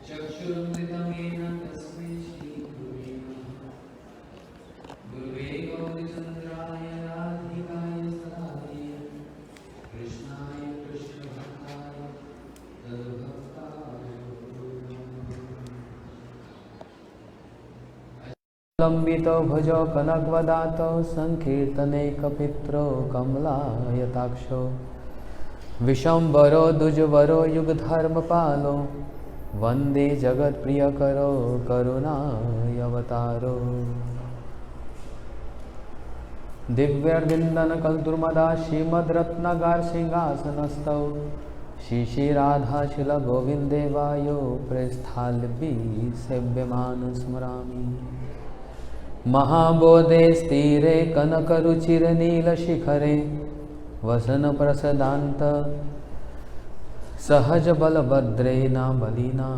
चक्षुरुन्मिलितं तस्मै श्रीगुरुवे नमः। गुरुवे गौरीचन्द्राय राधिकाय सदाय कृष्णाय कृष्णभक्ताय तद्भक्ताय लम्बितो भुजो कनकवदातो संकीर्तनैकपित्रो कमलायताक्षो विशंबरो द्विजवरो युगधर्मपालो वंदे जगत्प्रियकरो करुणावतारो दिव्यर्विन्दनकल्दुर्मदा श्रीमद्रत्नगार सिंहासनस्थौ श्री गोविंदेवायो प्रेस्थाल्बी सेव्यमान स्मरामि महाबोधे स्थिरे कनकरुचिरनीलशिखरे वसनप्रसदान्त सहज बलभद्रेण बलिना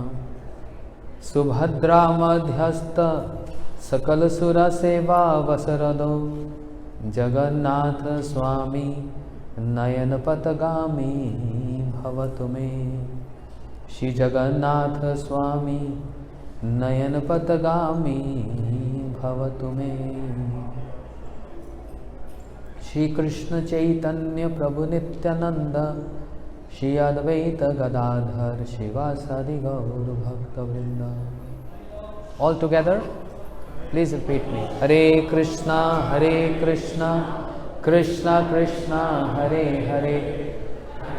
सुभद्रा मध्यस्थ सकलसुरसेवा वसरदो जगन्नाथ स्वामी नयनपथगामी भवतु मे। श्री जगन्नाथ स्वामी नयनपथगामी भवतु मे। श्री कृष्ण चैतन्य प्रभु नित्यानंद श्री अद्वैत गदाधर शिवासादि गौर भक्तवृंद। All together please repeat me. Hare Krishna Krishna Krishna Hare Hare,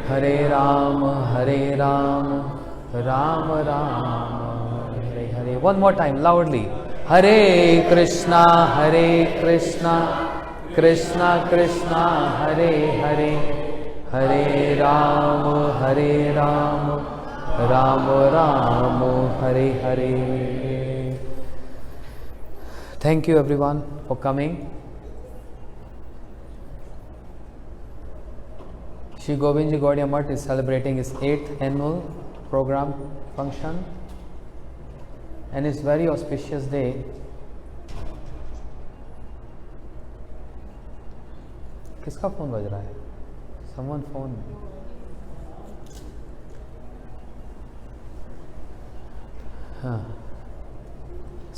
Hare Ram Ram Ram Hare Hare. One more time loudly. Hare Krishna Krishna Krishna Hare Hare, Hare Ram Ram Ram Hare Hare. Thank you everyone for coming. Shri Govind Ji Gaudiya Math is celebrating its 8th annual program function, and it's very auspicious day. किसका phone बज रहा है? Someone phone.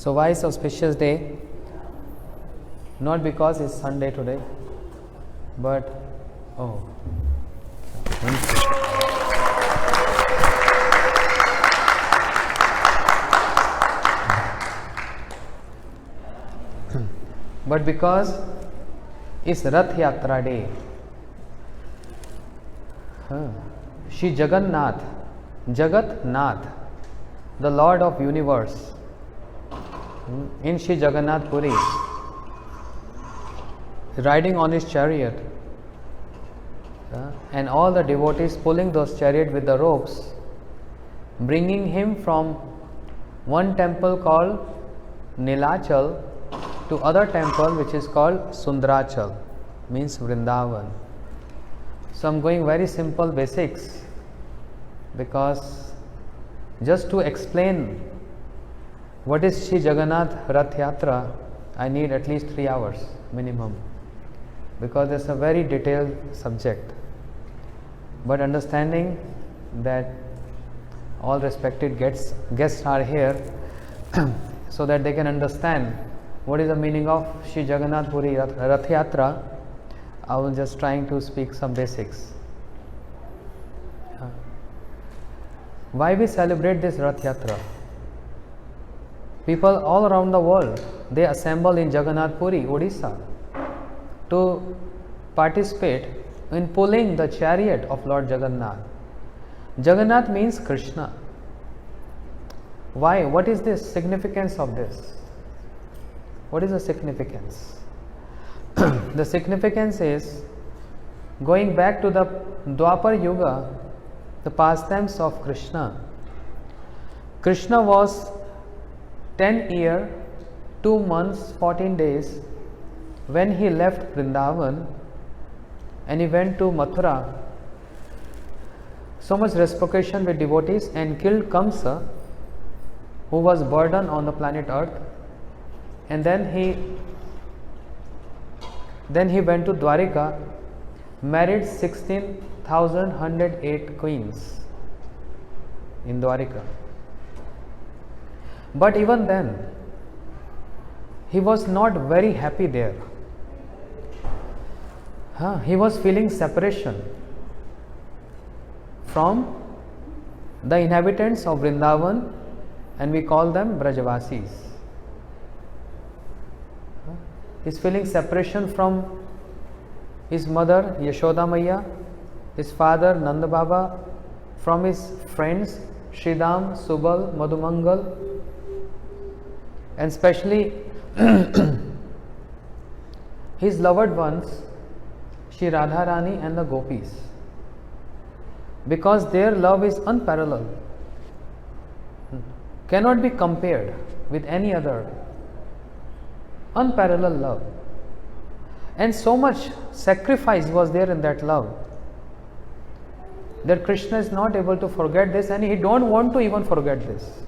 So why is auspicious day? Not because it's Sunday today, but but because it's Rath Yatra day. Shri Jagannath, Jagat Nath, the Lord of Universe, in Shri Jagannath Puri, riding on his chariot, and all the devotees pulling those chariot with the ropes, bringing him from one temple called Nilachal to other temple which is called Sundrachal, means Vrindavan. So I'm going very simple basics, because just to explain what is Shri Jagannath Rath Yatra, I need at least 3 hours minimum, because it's a very detailed subject. But understanding that all respected guests are here so that they can understand what is the meaning of Shri Jagannath Puri Rath Yatra, I was just trying to speak some basics. Why we celebrate this Rath Yatra? People all around the world, they assemble in Jagannath Puri, Odisha, to participate in pulling the chariot of Lord Jagannath. Jagannath means Krishna. Why? What is the significance of this? What is the significance? The significance is, going back to the Dwapar Yuga, the pastimes of Krishna. Krishna was 10 years, 2 months, 14 days when he left Vrindavan and he went to Mathura. So much reciprocation with devotees, and killed Kamsa, who was burden on the planet Earth. And then he went to Dwarika, married 16,108 queens in Dwarika. But even then, he was not very happy there. He was feeling separation from the inhabitants of Vrindavan, and we call them Brajavasis. He is feeling separation from his mother Yashoda Maiya, his father Nanda Baba, from his friends Shridam, Subal, Madhumangal, and especially his loved ones Shri Radharani and the Gopis, because their love is unparalleled, cannot be compared with any other. Unparalleled love, and so much sacrifice was there in that love that Krishna is not able to forget this, and he don't want to even forget this.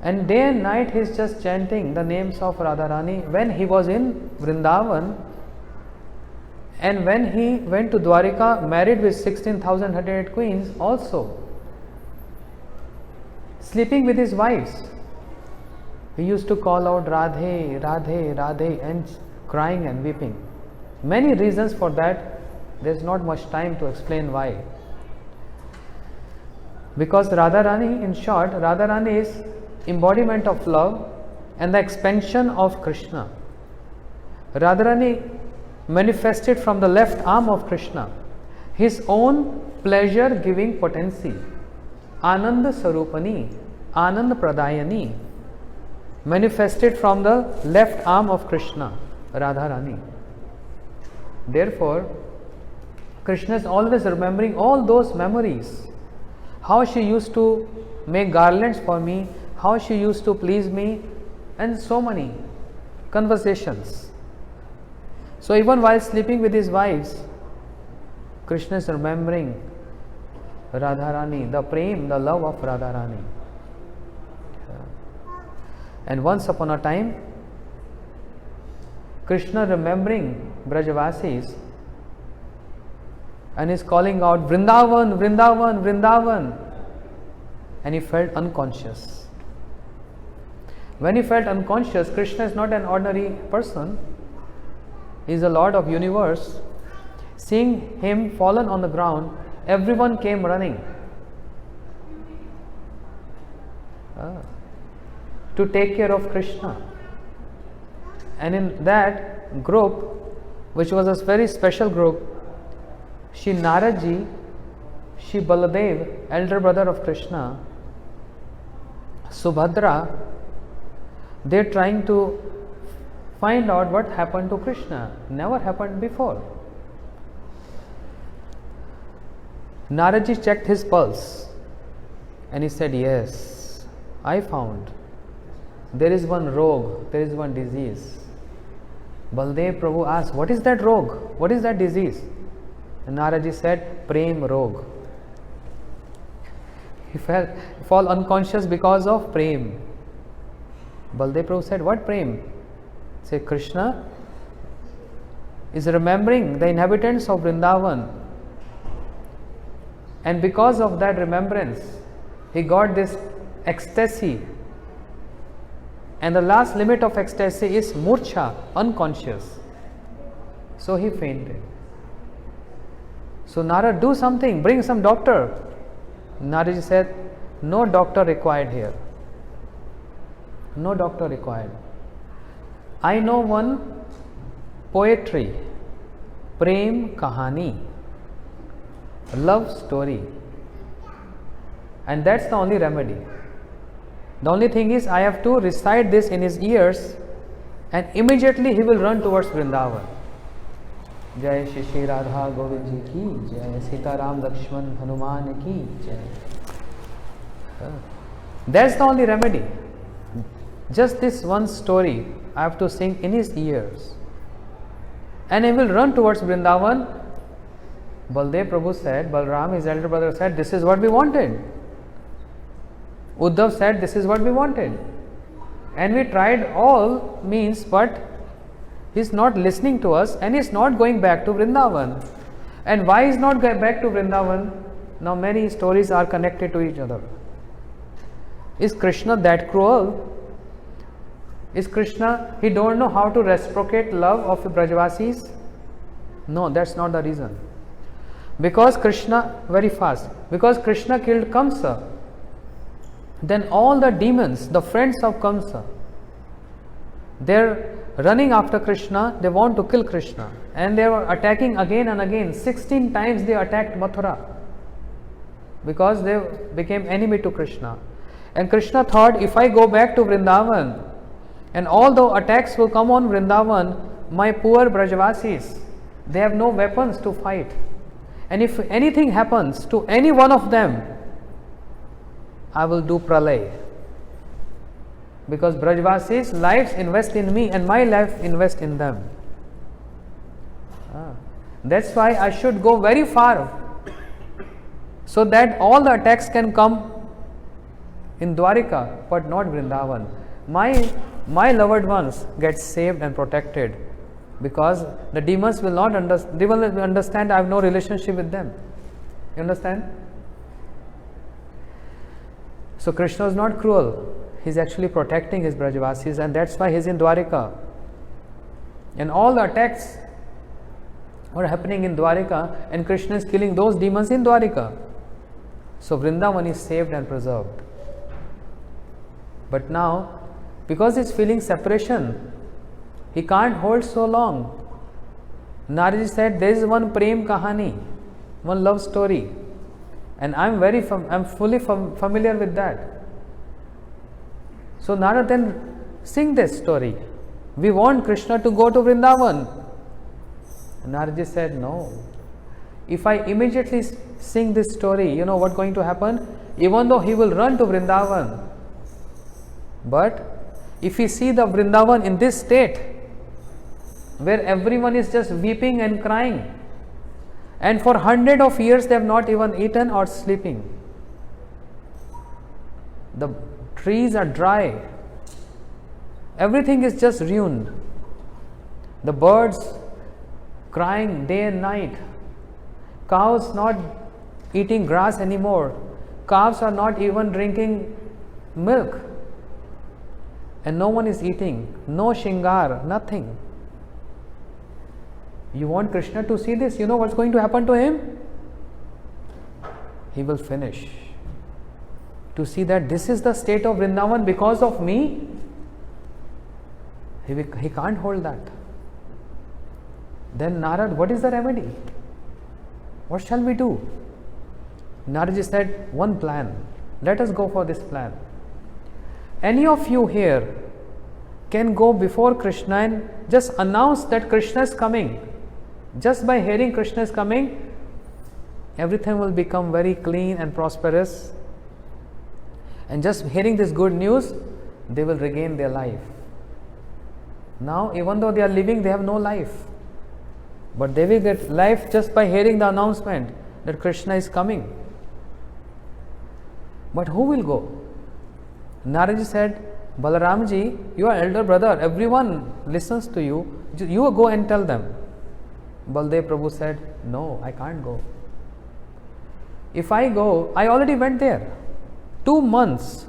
And day and night he is just chanting the names of Radharani. When he was in Vrindavan, and when he went to Dwarika, married with 16,108 queens, also sleeping with his wives, he used to call out Radhe, Radhe, Radhe, and crying and weeping. Many reasons for that. There is not much time to explain why. Because Radharani, in short, Radharani is embodiment of love and the expansion of Krishna. Radharani manifested from the left arm of Krishna his own pleasure giving potency. Ananda Sarupani, Ananda Pradayani, manifested from the left arm of Krishna, Radharani. Therefore, Krishna is always remembering all those memories. How she used to make garlands for me, how she used to please me, and so many conversations. So even while sleeping with his wives, Krishna is remembering Radharani, the prem, the love of Radharani. And once upon a time, Krishna remembering Brajavasis and is calling out Vrindavan, Vrindavan, Vrindavan, and he felt unconscious. When he felt unconscious, Krishna is not an ordinary person. He is the Lord of universe. Seeing him fallen on the ground, everyone came running to take care of Krishna. And in that group, which was a very special group, Shri Naradji, Shri Baladev, elder brother of Krishna, Subhadra, they are trying to find out what happened to Krishna. Never happened before. Naradji checked his pulse and he said, yes, I found. There is one rogue, there is one disease. Baldev Prabhu asked, what is that rogue? What is that disease? And Naradji said, Prem Rog. He fall unconscious because of Prem. Baldev Prabhu said, what Prem? Say, Krishna is remembering the inhabitants of Vrindavan, and because of that remembrance, he got this ecstasy, and the last limit of ecstasy is murcha, unconscious. So he fainted. So Narad, do something, bring some doctor. Naradji said, no doctor required here. No doctor required. I know one poetry, Prem Kahani, love story, and that's the only remedy. The only thing is, I have to recite this in his ears, and immediately he will run towards Vrindavan. Jai Shri Shri Radha Govind Ji ki Jai, Sita Ram Lakshman Hanuman ki Jai. That's the only remedy. Just this one story I have to sing in his ears, and he will run towards Vrindavan. Baldev Prabhu said, Balram, his elder brother, said, this is what we wanted. Uddhav said, this is what we wanted. And we tried all means, but he is not listening to us, and he is not going back to Vrindavan. And why he is not going back to Vrindavan? Now many stories are connected to each other. Is Krishna that cruel? Is Krishna, he don't know how to reciprocate love of the Brajavasis? No, that's not the reason. Because Krishna, very fast, because Krishna killed Kamsa, then all the demons, the friends of Kamsa, they're running after Krishna, they want to kill Krishna, and they were attacking again and again. 16 times they attacked Mathura because they became enemy to Krishna. And Krishna thought, if I go back to Vrindavan and all the attacks will come on Vrindavan, my poor Brajavasis, they have no weapons to fight. And if anything happens to any one of them, I will do pralay. Because Brajavasis' lives invest in me and my life invest in them. That's why I should go very far, so that all the attacks can come in Dwarika, but not Vrindavan. My loved ones get saved and protected, because the demons will not understand I have no relationship with them. You understand? So Krishna is not cruel. He is actually protecting his Brajavasis, and that's why he is in Dwarika. And all the attacks were happening in Dwarika, and Krishna is killing those demons in Dwarika. So Vrindavan is saved and preserved. But now, because he is feeling separation, he can't hold so long. Narad said, there is one prem kahani, one love story, and I'm fully familiar with that. So Narad then sing this story. We want Krishna to go to Vrindavan. Narad said, no. If I immediately sing this story, you know what's going to happen? Even though he will run to Vrindavan, but if he see the Vrindavan in this state, where everyone is just weeping and crying, and for hundreds of years they have not even eaten or sleeping, the trees are dry, everything is just ruined, the birds crying day and night, cows not eating grass anymore, calves are not even drinking milk, and no one is eating, no shingar, nothing. You want Krishna to see this? You know what's going to happen to him? He will finish. To see that this is the state of Vrindavan because of me, he can't hold that. Then Narad, what is the remedy? What shall we do? Narad said, one plan. Let us go for this plan. Any of you here can go before Krishna and just announce that Krishna is coming. Just by hearing Krishna is coming, everything will become very clean and prosperous. And just hearing this good news, they will regain their life. Now, even though they are living, they have no life. But they will get life just by hearing the announcement that Krishna is coming. But who will go? Narad said, Balaramji, you are elder brother, everyone listens to you. You go and tell them. Baldev Prabhu said, no, I can't go. If I go, I already went there. 2 months.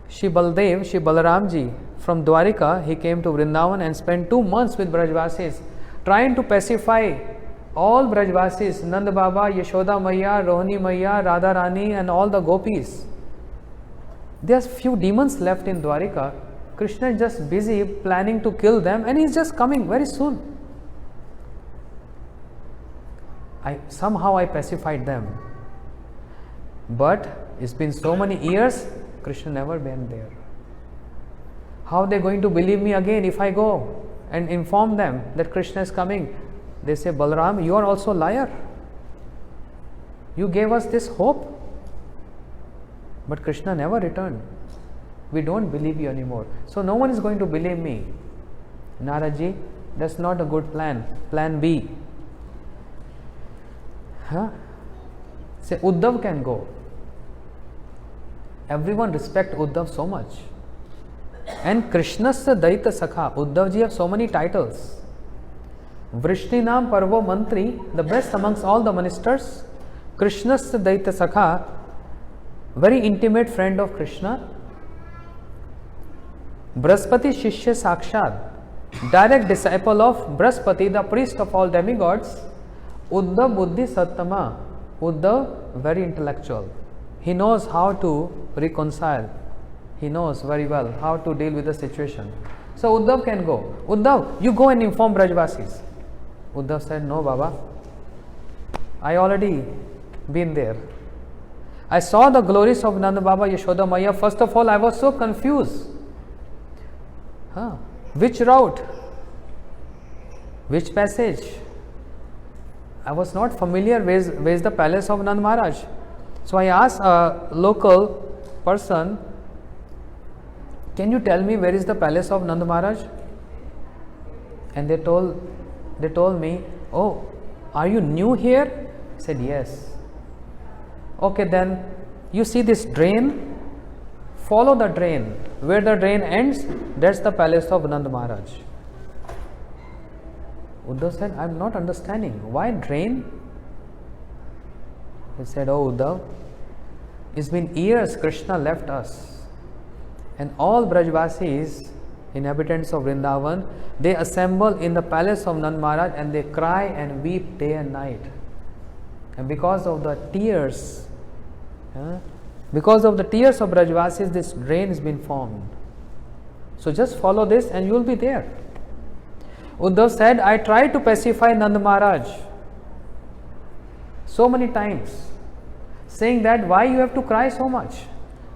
Shri Balaramji from Dwarika, he came to Vrindavan and spent 2 months with Brajvasis, trying to pacify all Brajvasis, Nand Baba, Yashoda Maiya, Rohini Maiya, Radha Rani and all the gopis. There's few demons left in Dwarika. Krishna is just busy planning to kill them, and he's just coming very soon. Somehow I pacified them. But it's been so many years, Krishna never been there. How are they going to believe me again if I go and inform them that Krishna is coming? They say, Balaram, you are also a liar. You gave us this hope. But Krishna never returned. We don't believe you anymore. So no one is going to believe me. Naradji, that's not a good plan. Plan B. Say Uddhav can go. Everyone respect Uddhav so much. And Krishna's Daita Sakha, Uddhavji have so many titles. Vrishninam Parvo Mantri, the best amongst all the ministers. Krishna's Daita Sakha, very intimate friend of Krishna, Brahaspati Shishya Sakshat, direct disciple of Brahaspati, the priest of all demigods, Uddhav Buddhi Sattama, Uddhav very intellectual. He knows how to reconcile. He knows very well how to deal with the situation. So Uddhav can go. Uddhav, you go and inform Brajvasis. Uddhav said, no Baba, I already been there. I saw the glories of Nanda Baba, Yashoda Maya. First of all, I was so confused. Which route? Which passage? I was not familiar where is the palace of Nand Maharaj. So I asked a local person, can you tell me where is the palace of Nand Maharaj? And they told me, oh, are you new here? I said, yes. Okay, then you see this drain, follow the drain. Where the drain ends, that's the palace of Nand Maharaj. Uddhav said, I am not understanding. Why drain? He said, oh Uddhav, it's been years Krishna left us. And all Brajvasis, inhabitants of Vrindavan, they assemble in the palace of Nand Maharaj and they cry and weep day and night. And because of the tears, of Brajvasis, this drain has been formed. So just follow this and you will be there. Uddhav said, I tried to pacify Nand Maharaj so many times, saying that why you have to cry so much?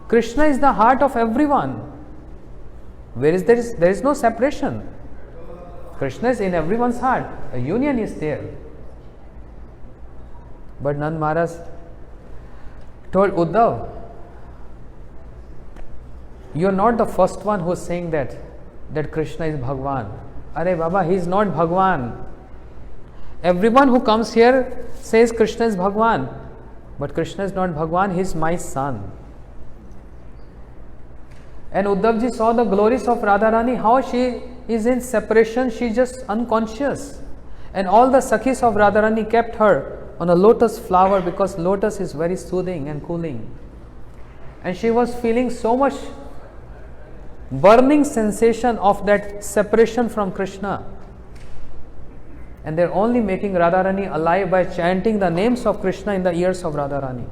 Krishna is the heart of everyone. There is no separation. Krishna is in everyone's heart. A union is there. But Nand Maharaj told Uddhav, you are not the first one who is saying that Krishna is Bhagwan. Arey Baba, he is not Bhagwan. Everyone who comes here says Krishna is Bhagwan. But Krishna is not Bhagwan, he is my son. And Uddhavji saw the glories of Radharani, how she is in separation, she is just unconscious. And all the Sakhis of Radharani kept her on a lotus flower because lotus is very soothing and cooling. And she was feeling so much burning sensation of that separation from Krishna. And they are only making Radharani alive by chanting the names of Krishna in the ears of Radharani.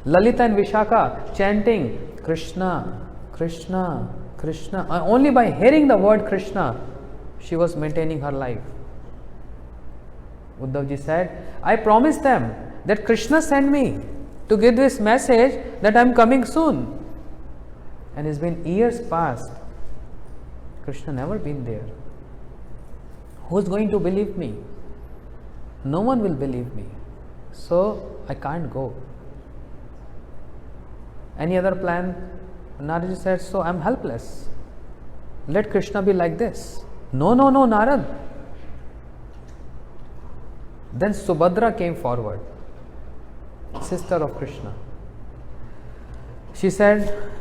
Lalita and Vishaka chanting Krishna, Krishna, Krishna. Only by hearing the word Krishna, she was maintaining her life. Uddhavji said, I promised them that Krishna sent me to give this message that I am coming soon. And it's been years past. Krishna never been there. Who's going to believe me? No one will believe me. So I can't go. Any other plan? Narad said, so I'm helpless. Let Krishna be like this. No, Narad. Then Subhadra came forward, sister of Krishna. She said,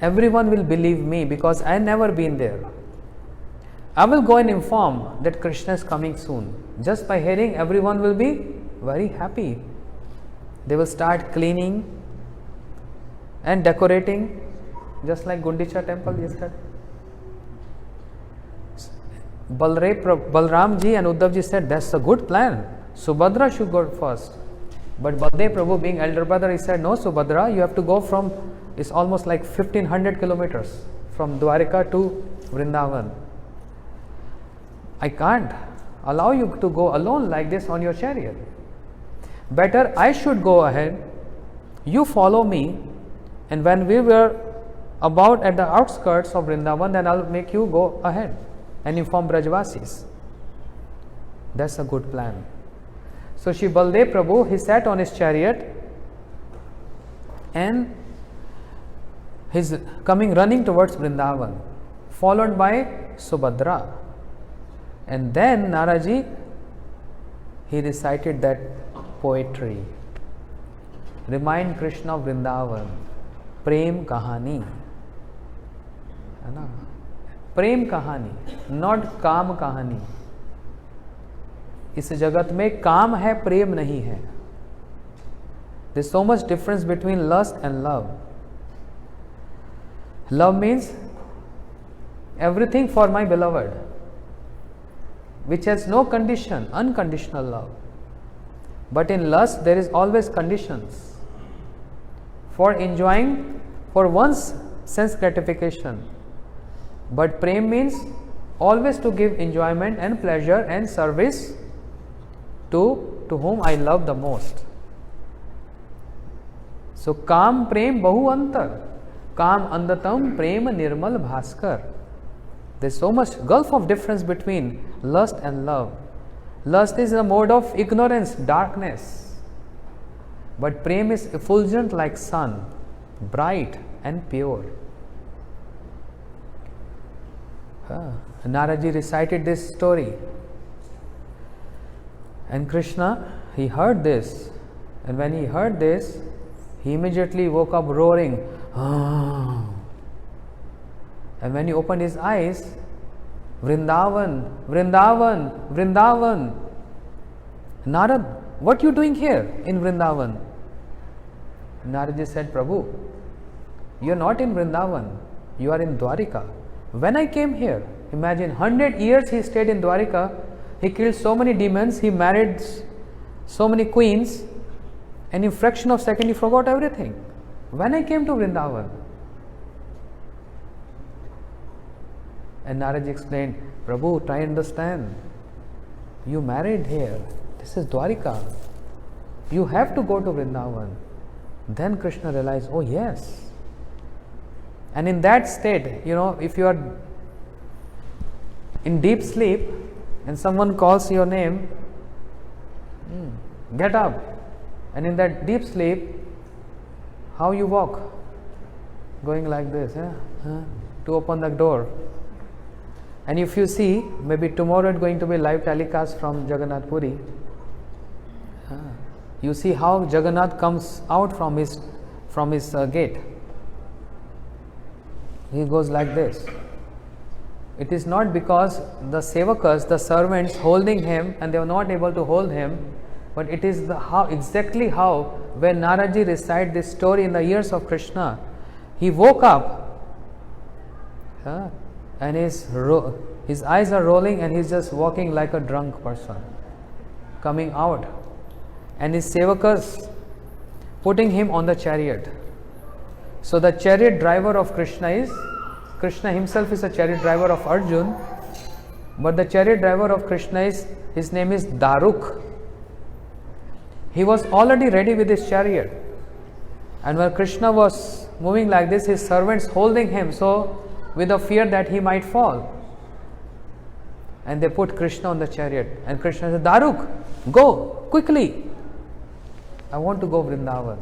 everyone will believe me because I never been there. I will go and inform that Krishna is coming soon. Just by hearing, everyone will be very happy. They will start cleaning and decorating, just like Gundicha temple yesterday. Balramji and Uddhavji said, that's a good plan. Subhadra should go first. But Baldev Prabhu, being elder brother, he said, no Subhadra, you have to go from, it's almost like 1500 kilometers from Dwarika to Vrindavan. I can't allow you to go alone like this on your chariot. Better I should go ahead, you follow me, and when we were about at the outskirts of Vrindavan, then I'll make you go ahead and inform Brajvasis. That's a good plan. So Shri Baldev Prabhu, he sat on his chariot and he's running towards Vrindavan, followed by Subhadra. And then Naraji, he recited that poetry. Remind Krishna of Vrindavan, Prem Kahani. प्रेम कहानी, not काम कहानी. इस जगत में काम है, प्रेम नहीं है. There is so much difference between lust and love. Love means everything for my beloved, which has no condition, unconditional love. But in lust there is always conditions for enjoying, for one's sense gratification. But prem means always to give enjoyment and pleasure and service to whom I love the most. So काम प्रेम बहु अंतर, काम अंधतम प्रेम निर्मल Bhaskar. There is so much gulf of difference between lust and love. Lust is a mode of ignorance, darkness, but prem is effulgent like sun, bright and pure. Naraji recited this story, and Krishna, he heard this, and when he heard this, he immediately woke up roaring. And when he opened his eyes, Vrindavan, Vrindavan, Vrindavan. Narad, what you doing here in Vrindavan? Naraji said, Prabhu, you are not in Vrindavan, you are in Dwarika. When I came here, imagine 100 years he stayed in Dwarika, he killed so many demons, he married so many queens, and in fraction of a second he forgot everything. When I came to Vrindavan, and Naraji explained, Prabhu, try and understand. You married here. This is Dwarika. You have to go to Vrindavan. Then Krishna realized, oh yes. And in that state, if you are in deep sleep and someone calls your name, get up. And in that deep sleep, how you walk? Going like this, to open the door. And if you see, maybe tomorrow it's going to be live telecast from Jagannath Puri. You see how Jagannath comes out from his gate. He goes like this. It is not because the sevakas, the servants, holding him and they were not able to hold him, but it is exactly how when Naraji recited this story in the ears of Krishna, he woke up and his eyes are rolling and he's just walking like a drunk person, coming out, and his sevakas putting him on the chariot. So the chariot driver of Krishna himself is a chariot driver of Arjun, but the chariot driver of Krishna his name is Daruk. He was already ready with his chariot, and when Krishna was moving like this, his servants holding him, so with the fear that he might fall, and they put Krishna on the chariot, and Krishna said, Daruk, go quickly, I want to go Vrindavan.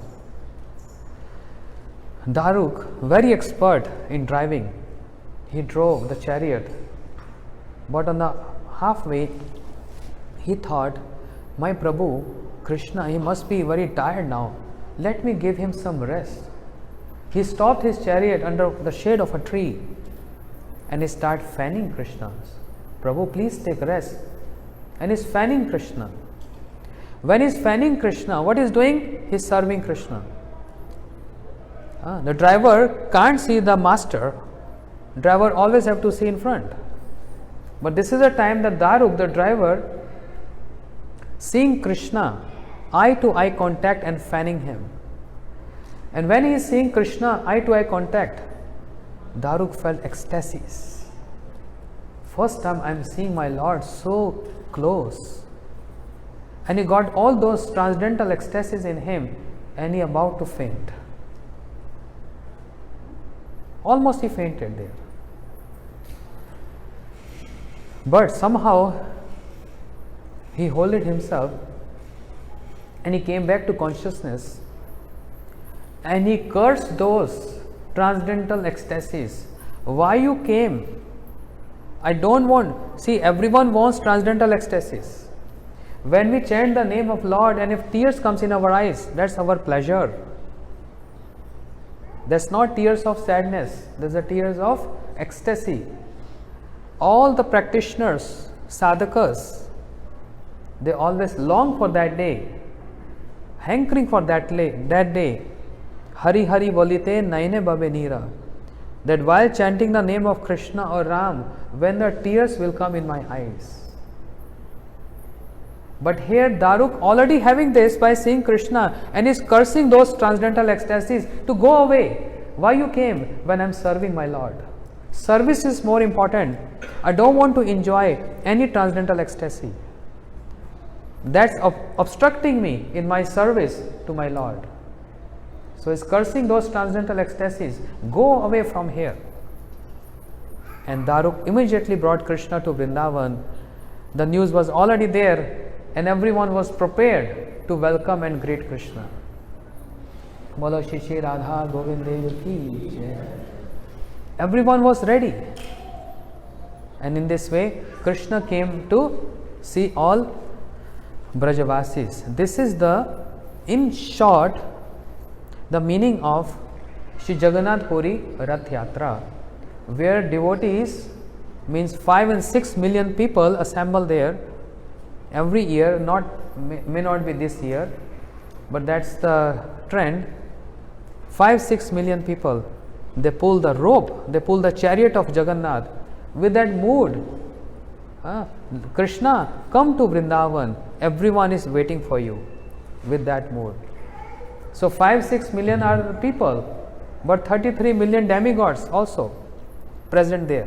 Daruk, very expert in driving, he drove the chariot, but on the halfway he thought, my Prabhu Krishna, he must be very tired now, let me give him some rest. He stopped his chariot under the shade of a tree and he started fanning Krishna. Prabhu, please take rest. And he's fanning Krishna. When he's fanning Krishna, what he's doing? He's serving Krishna. The driver can't see the master. Driver always have to see in front. But this is the time that Daruk, the driver, seeing Krishna, eye to eye contact and fanning him. And when he is seeing Krishna, eye to eye contact, Daruk felt ecstasies. First time I am seeing my Lord so close. And he got all those transcendental ecstasies in him, and he about to faint. Almost he fainted there. But somehow he held himself and he came back to consciousness and he cursed those transcendental ecstasies. Why you came? I don't want. See, everyone wants transcendental ecstasies. When we chant the name of Lord and if tears comes in our eyes, that's our pleasure. That's not tears of sadness, that's the tears of ecstasy. All the practitioners, sadhakas, they always long for that day hankering for that day. Hari Hari bolite naine babe nira. That while chanting the name of Krishna or Ram, when the tears will come in my eyes. But here Daruk already having this by seeing Krishna and is cursing those transcendental ecstasies to go away. Why you came? When I am serving my Lord. Service is more important. I don't want to enjoy any transcendental ecstasy. That's obstructing me in my service to my Lord. So he's cursing those transcendental ecstasies. Go away from here. And Daruk immediately brought Krishna to Vrindavan. The news was already there and everyone was prepared to welcome and greet Krishna. Bolo Shri Shri Radha Govind Dev ki jai. Everyone was ready. And in this way, Krishna came to see all Brajavasis. This is in short, the meaning of Shri Jagannath Puri Rath Yatra, where devotees, means 5 and 6 million people assemble there every year. May not be this year, but that's the trend. 5-6 million people, they pull the rope, they pull the chariot of Jagannath with that mood. Krishna, come to Vrindavan, everyone is waiting for you, with that mood. So 5-6 million are people, but 33 million demigods also present there.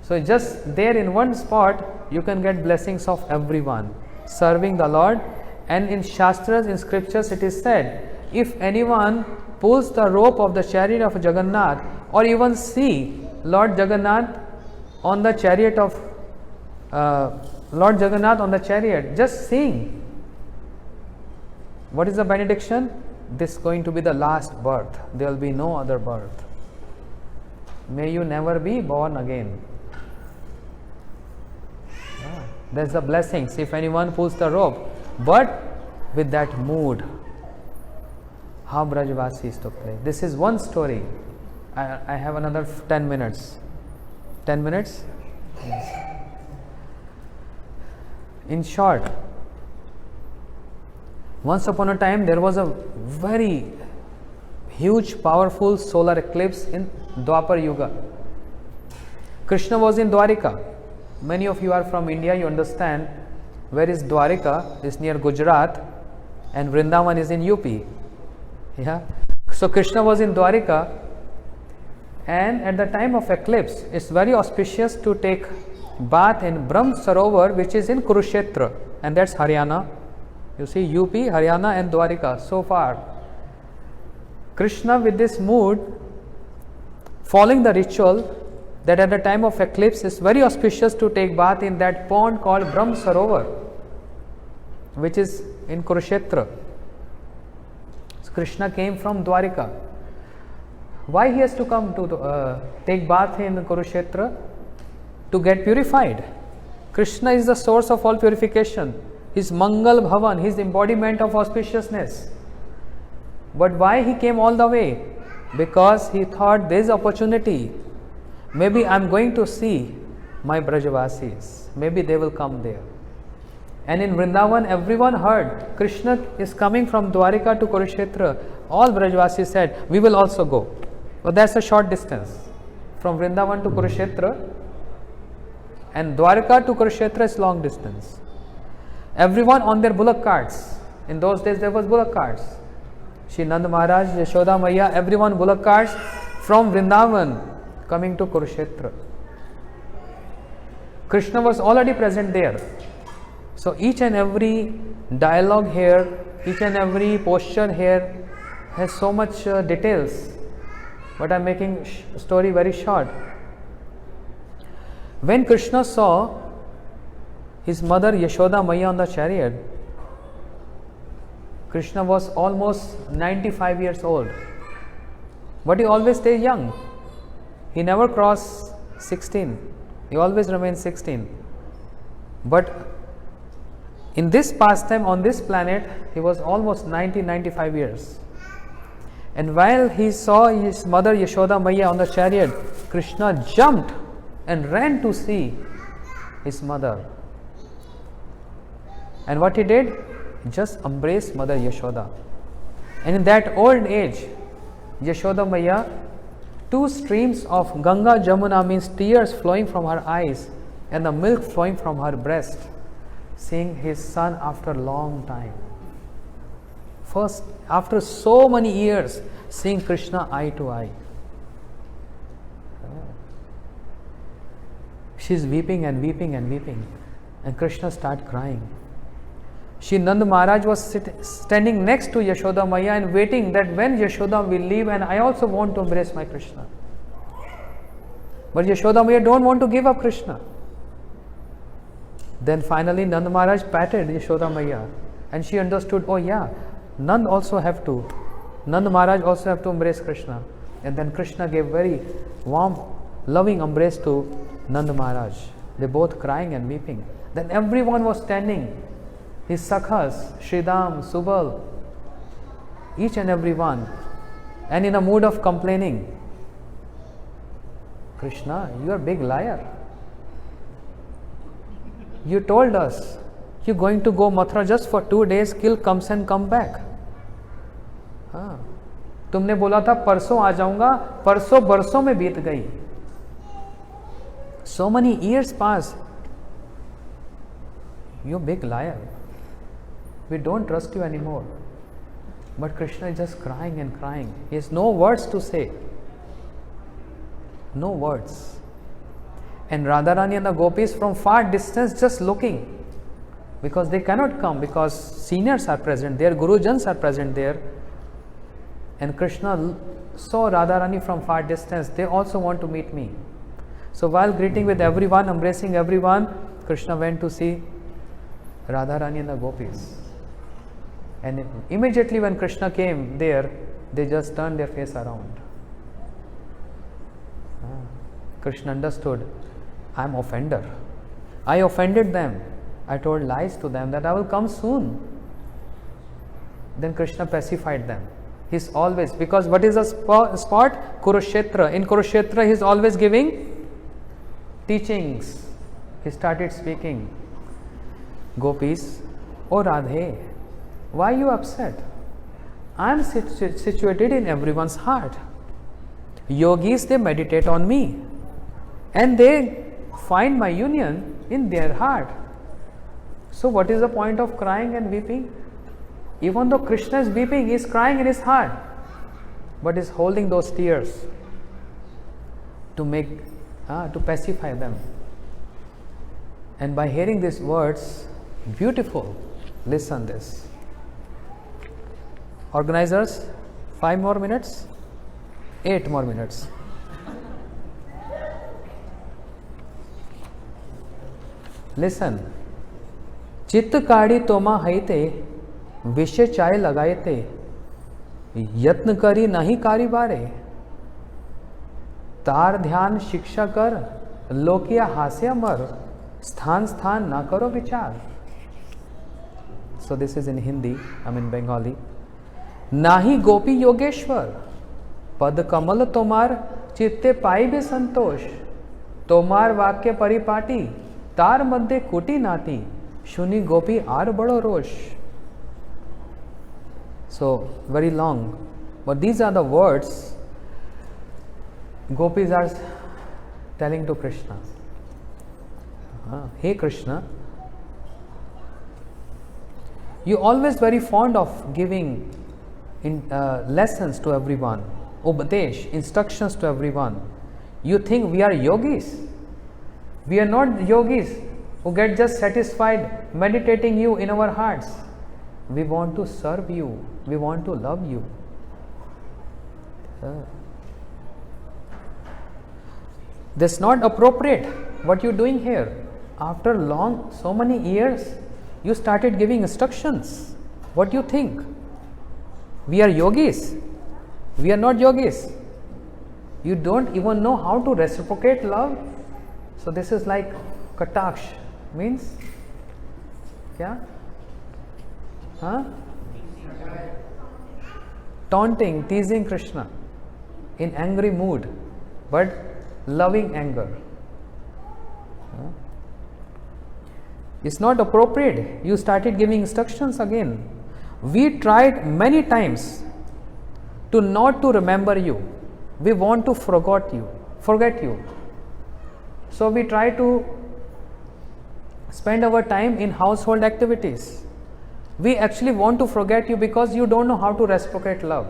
So just there in one spot, you can get blessings of everyone serving the Lord. And in Shastras, in scriptures, it is said, if anyone pulls the rope of the chariot of Jagannath, or even see Lord Jagannath on the chariot of just seeing. What is the benediction? This is going to be the last birth. There will be no other birth. May you never be born again. That's the blessings if anyone pulls the rope. But with that mood, how Brajavasis took place. This is one story. I have another 10 minutes. 10 minutes? Yes. In short, once upon a time there was a very huge, powerful solar eclipse in Dwapar Yuga. Krishna was in Dwarika. Many of you are from India, you understand where is Dwarika? It's near Gujarat, and Vrindavan is in UP. Yeah. So Krishna was in Dwarika, and at the time of eclipse, it's very auspicious to take bath in Brahm Sarovar, which is in Kurukshetra, and that's Haryana. You see, UP, Haryana, and Dwarika so far. Krishna, with this mood, following the ritual that at the time of eclipse is very auspicious to take bath in that pond called Brahm Sarovar, which is in Kurukshetra. So Krishna came from Dwarika. Why he has to come to take bath in Kurukshetra? To get purified. Krishna is the source of all purification. His Mangal Bhavan, his embodiment of auspiciousness. But why he came all the way? Because he thought there is opportunity. Maybe I am going to see my Brajavasis. Maybe they will come there. And in Vrindavan, everyone heard Krishna is coming from Dwarika to Kurukshetra. All Brajavasis said, we will also go. But that's a short distance. From Vrindavan to Kurukshetra, and Dwarika to Kurukshetra is long distance. Everyone on their bullock carts. In those days there was bullock carts. Shri Nand Maharaj, Yashoda Maiya, everyone bullock carts from Vrindavan coming to Kurukshetra. Krishna was already present there. So each and every dialogue here, each and every posture here has so much details. But I am making story very short. When Krishna saw his mother Yashoda Maiya on the chariot, Krishna was almost 95 years old. But he always stayed young. He never crossed 16. He always remained 16. But in this pastime on this planet, he was almost 90-95 years. And while he saw his mother Yashoda Maiya on the chariot, Krishna jumped and ran to see his mother. And what he did? just embraced Mother Yashoda. And in that old age, Yashoda Maya, 2 streams of Ganga Jamuna, means tears flowing from her eyes and the milk flowing from her breast, seeing his son after a long time. First, after so many years, seeing Krishna eye to eye. She is weeping and weeping and weeping, and Krishna started crying. Nanda Maharaj was standing next to Yashoda Maya and waiting that when Yashoda will leave, and I also want to embrace my Krishna. But Yashoda Maya don't want to give up Krishna. Then finally Nanda Maharaj patted Yashoda Maya, and she understood, oh yeah, Nanda Maharaj also have to embrace Krishna. And then Krishna gave very warm, loving embrace to Nanda Maharaj. They both crying and weeping. Then everyone was standing. His sakhas, Shridham, Subal, each and every one, and in a mood of complaining. Krishna, you are a big liar. You told us you're going to go Mathura just for 2 days, kill comes and come back. तुमने बोला था परसों आ जाऊंगा, परसों बरसों में बीत गई. So many years passed. You big liar. We don't trust you anymore. But Krishna is just crying and crying. He has no words to say. No words. And Radharani and the gopis from far distance just looking, because they cannot come, because seniors are present there, Gurujans are present there. And Krishna saw Radharani from far distance. They also want to meet me. So while greeting with everyone, embracing everyone, Krishna went to see Radharani and the gopis. And immediately when Krishna came there, they just turned their face around. Krishna understood, I am offender. I offended them. I told lies to them that I will come soon. Then Krishna pacified them. He's always, because what is the spot? Kurukshetra. In Kurukshetra, he is always giving teachings. He started speaking. Gopis, oh Radhe, why are you upset? I am situated in everyone's heart. Yogis, they meditate on me, and they find my union in their heart. So what is the point of crying and weeping? Even though Krishna is weeping, he is crying in his heart, but is holding those tears to pacify them. And by hearing these words, beautiful, listen this. Organizers, 5 more minutes, 8 more minutes. Listen. चित्त काढ़ी तोमा हईते विषय चाय लगाएते यत्न करी नहीं कारीबारे तार ध्यान शिक्षा कर लोकिया हास्य मर स्थान स्थान ना करो विचार. So this is in Hindi, I mean Bengali. नाही गोपी योगेश्वर पद कमल तोमार चित्ते पाई भी संतोष तोमार वाक्य परिपाटी तार मध्य कुटी नाती शुनि गोपी आर बड़ो रोष. So very long, but these are the words gopis are telling to Krishna. Hey Krishna, you always very fond of giving lessons to everyone, upadesh, instructions to everyone. You think we are yogis? We are not yogis who get just satisfied meditating you in our hearts. We want to serve you. We want to love you. That's not appropriate what you're doing here. After so many years, you started giving instructions. What do you think? We are yogis. We are not yogis. You don't even know how to reciprocate love. So this is like kataksh, means kya? Taunting, teasing Krishna in angry mood, but loving anger. It's not appropriate. You started giving instructions again. We tried many times to not to remember you. We want to forget you. So we try to spend our time in household activities. We actually want to forget you because you don't know how to reciprocate love.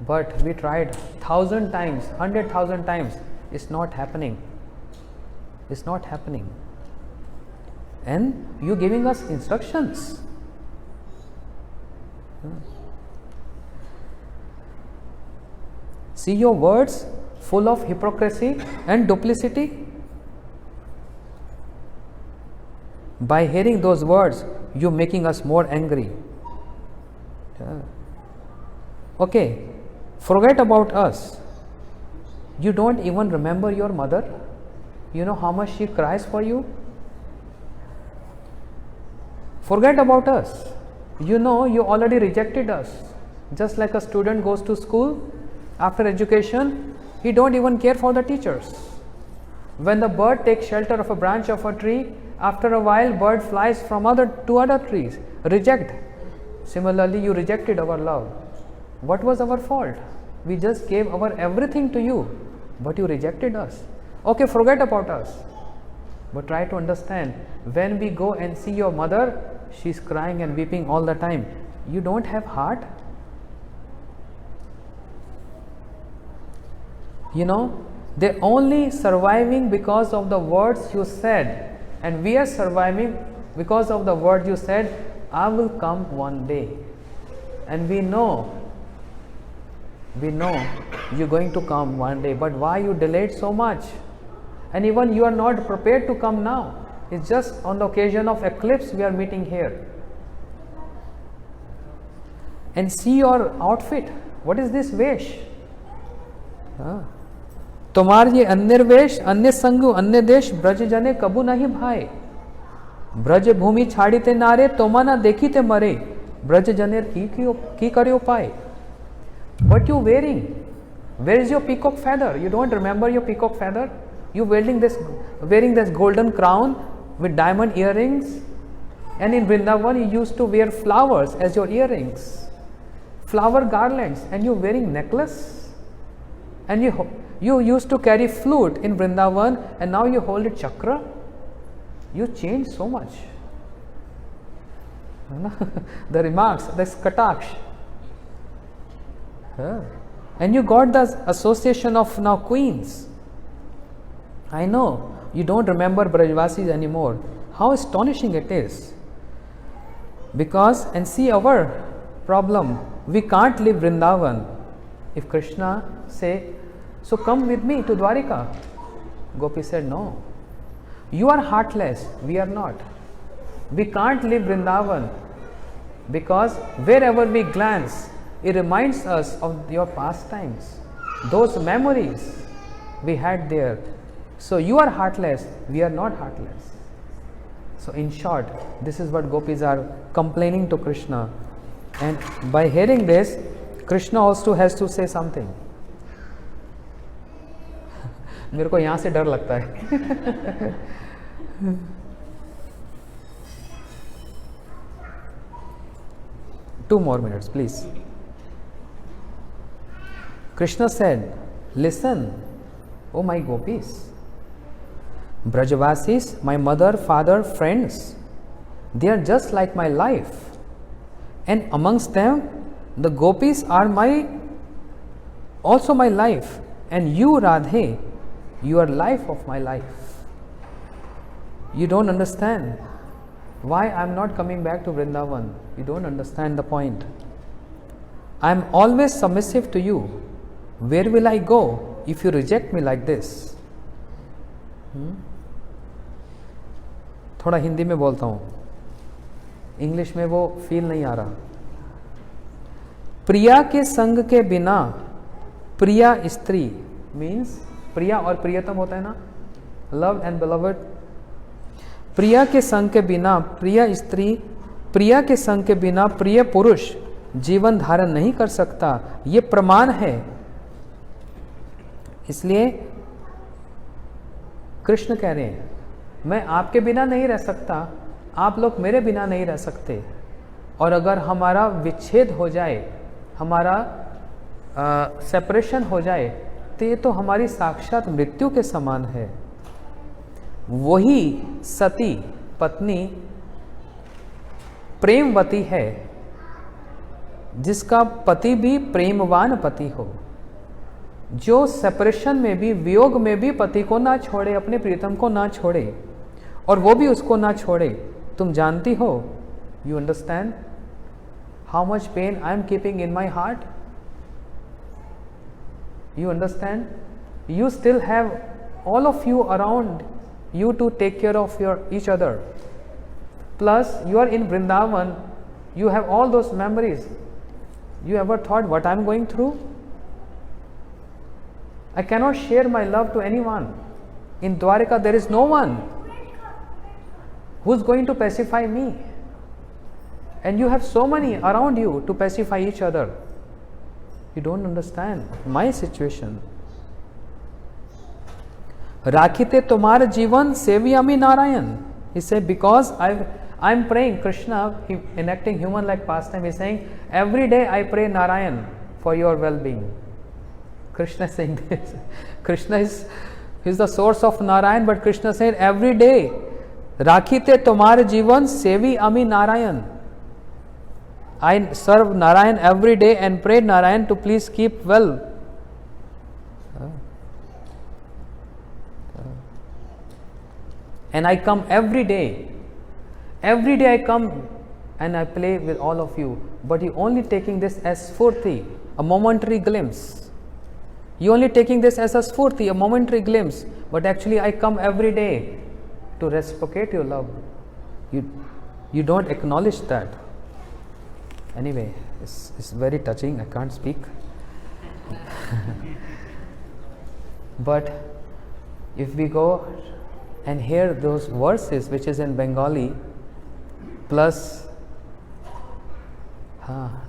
But we tried 1,000 times, 100,000 times. It's not happening. It's not happening. And you giving us instructions. See your words full of hypocrisy and duplicity. By hearing those words, you're making us more angry. Okay, forget about us. You don't even remember your mother. You know how much she cries for you. Forget about us. You know you already rejected us. Just like a student goes to school after education, he don't even care for the teachers. When the bird takes shelter of a branch of a tree, after a while bird flies from to other trees. Reject. Similarly, you rejected our love. What was our fault? We just gave our everything to you, but you rejected us. Okay, forget about us. But try to understand, when we go and see your mother, she's crying and weeping all the time. You don't have heart? You know, they're only surviving because of the words you said, and we are surviving because of the words you said, I will come one day. And we know you're going to come one day, but why you delayed so much? And even you are not prepared to come now. It's just on the occasion of eclipse we are meeting here. And see your outfit. What is this vesh? तुम्हार ये अन्यर्वेश अन्य संगु अन्य देश ब्रज जने कबू नहीं भाई ब्रज भूमि छाड़ीते नारे तोमा ना देखीते मरे ब्रज जनेर की करे उपाय. What you wearing? Where is your peacock feather? You don't remember your peacock feather? You wearing this golden crown with diamond earrings, and in Vrindavan you used to wear flowers as your earrings, flower garlands, and you wearing necklace, and you used to carry flute in Vrindavan, and now you hold a chakra. You changed so much. The remarks, the kataksh. And you got the association of now queens. I know you don't remember Brajvasis anymore. How astonishing it is. Because, and see our problem, we can't leave Vrindavan. If Krishna say, so come with me to Dwarika. Gopi said, no. You are heartless, we are not. We can't leave Vrindavan because wherever we glance, it reminds us of your pastimes, those memories we had there. So you are heartless, we are not heartless. So in short, this is what gopis are complaining to Krishna. And by hearing this, Krishna also has to say something. मेरे को यहाँ से डर लगता है. 2 more minutes, please. Krishna said, listen, oh my gopis, Brajavasis, my mother, father, friends, they are just like my life. And amongst them, the gopis are also my life. And you, Radhe, you are life of my life. You don't understand why I am not coming back to Vrindavan. You don't understand the point. I am always submissive to you. Where will I go if you reject me like this? थोड़ा हिंदी में बोलता हूँ, English में वो feel नहीं आ रहा. प्रिया के संग के बिना प्रिया स्त्री मीन्स प्रिया और प्रियतम होता है ना, लव एंड बिलवड. प्रिया के संग के बिना प्रिय स्त्री, प्रिया के संग के बिना प्रिय पुरुष जीवन धारण नहीं कर सकता. ये प्रमाण है. इसलिए कृष्ण कह रहे हैं मैं आपके बिना नहीं रह सकता, आप लोग मेरे बिना नहीं रह सकते। और अगर हमारा विच्छेद हो जाए, हमारा सेपरेशन हो जाए, तो ये तो हमारी साक्षात मृत्यु के समान है। वही सती पत्नी प्रेमवती है, जिसका पति भी प्रेमवान पति हो, जो सेपरेशन में भी, वियोग में भी पति को ना छोड़े, अपने प्रीतम को ना छोड़े, और वो भी उसको ना छोड़े। तुम जानती हो, you understand how much pain I am keeping in my heart? You understand? You still have all of you around you to take care of each other. Plus, you are in Vrindavan. You have all those memories. You ever thought what I am going through? I cannot share my love to anyone. In Dwarika, there is no one who is going to pacify me. And you have so many around you to pacify each other. You don't understand my situation. Rakhite tumhar जीवन सेवियामी Narayan. He said, because I'm praying Krishna, enacting human like pastime. He's saying, every day I pray Narayan for your well-being. Krishna is saying this. Krishna is the source of Narayan, but Krishna said, every day, Rakhite tumhar जीवन सेवी ami Narayan. I serve Narayan every day and pray Narayan to please keep well. And I come every day. Every day I come and I play with all of you. But you only taking this as Sfurti, a momentary glimpse. You only taking this as a Sfurti, a momentary glimpse. But actually I come every day to reciprocate your love. You don't acknowledge that. Anyway, it's very touching. I can't speak. But if we go and hear those verses, which is in Bengali, plus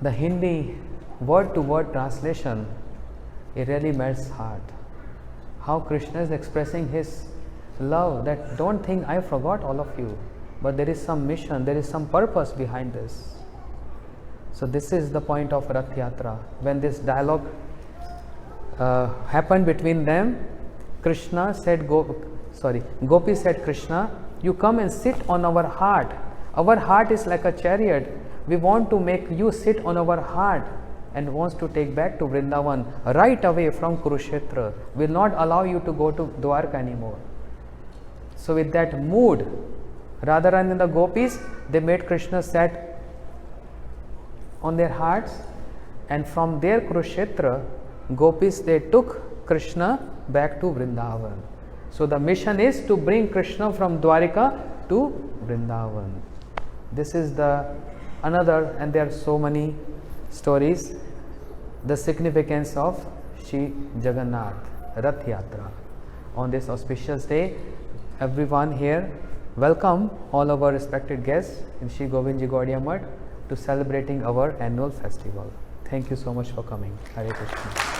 the Hindi word-to-word translation, it really melts heart. How Krishna is expressing his love, that don't think I forgot all of you, but there is some mission, there is some purpose behind this. So this is the point of Rath Yatra. When this dialogue happened between them, Krishna said, Gopi said, Krishna, you come and sit on our heart. Our heart is like a chariot. We want to make you sit on our heart and wants to take back to Vrindavan right away from Kurukshetra. Will not allow you to go to Dwarka anymore. So with that mood, Radharani and the Gopis, they made Krishna sit on their hearts, and from their Kurukshetra, Gopis, they took Krishna back to Vrindavan. So the mission is to bring Krishna from Dwarika to Vrindavan. This is the another, and there are so many stories, the significance of Shri Jagannath Rath Yatra. On this auspicious day, everyone here, welcome all our respected guests in Shri Govindji Gaudiya Math to celebrating our annual festival. Thank you so much for coming. Hare Krishna.